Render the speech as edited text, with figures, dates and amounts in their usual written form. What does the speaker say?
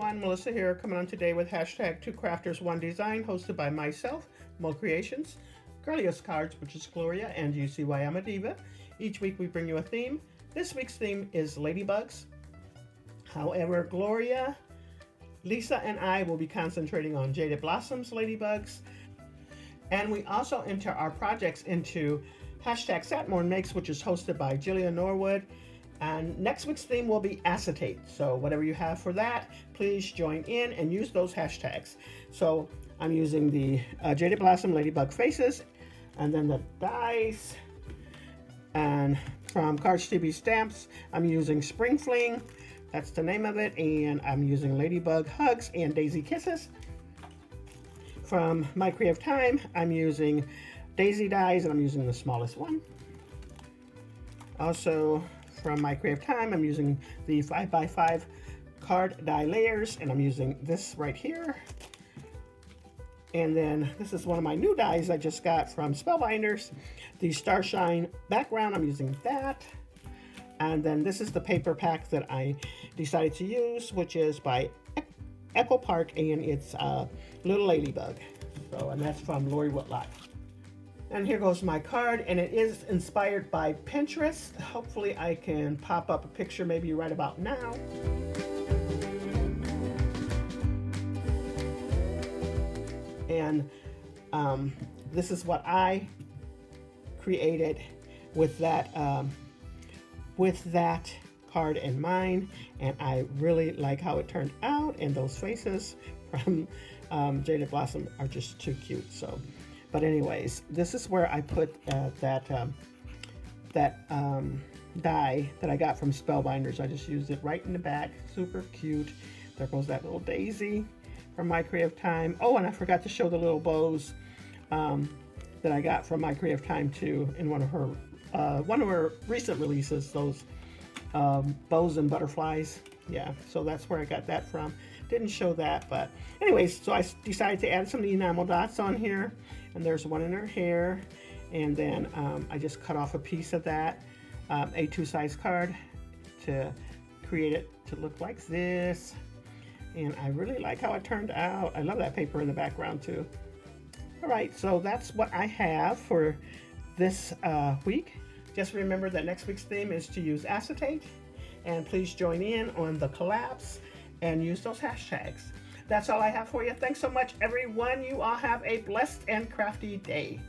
everyone, Melissa here, coming on today with hashtag 2crafters1design, hosted by myself, Mo Creations, Girliest Cards, which is Gloria, and you see why I'm a diva. Each week we bring you a theme. This week's theme is ladybugs. However, Gloria, Lisa, and I will be concentrating on Jaded Blossoms ladybugs. And we also enter our projects into hashtag Satmorn Makes, which is hosted by Jillian Norwood. And next week's theme will be acetate. So whatever you have for that, please join in and use those hashtags. So I'm using the Jaded Blossom Ladybug Faces, and then the dies. And from Cards TV Stamps, I'm using Spring Fling. That's the name of it. And I'm using Ladybug Hugs and Daisy Kisses. From My Creative Time, I'm using Daisy dies, and I'm using the smallest one. Also, from My Creative Time, I'm using the 5x5 card die layers, and I'm using this right here. And then this is one of my new dies I just got from Spellbinders, the Starshine background. I'm using that. And then this is the paper pack that I decided to use, which is by Echo Park, and it's Little Ladybug. So, and that's from Lori Whitlock. And here goes my card, and it is inspired by Pinterest. Hopefully I can pop up a picture maybe right about now. And this is what I created with that card in mind, and I really like how it turned out, and those faces from Jaded Blossom are just too cute. So. But anyways, this is where I put that die that I got from Spellbinders. I just used it right in the back. Super cute. There goes that little daisy from My Creative Time. Oh, and I forgot to show the little bows that I got from My Creative Time too in one of her recent releases. Those bows and butterflies. Yeah, so that's where I got that from. Didn't show that, but anyways, so I decided to add some enamel dots on here, and there's one in her hair, and then I just cut off a piece of that A2 size card to create it to look like this, and I really like how it turned out. I love that paper in the background too. All right, so that's what I have for this week. Just remember that next week's theme is to use acetate, and please join in on the collabs and use those hashtags. That's all I have for you. Thanks so much, everyone. You all have a blessed and crafty day.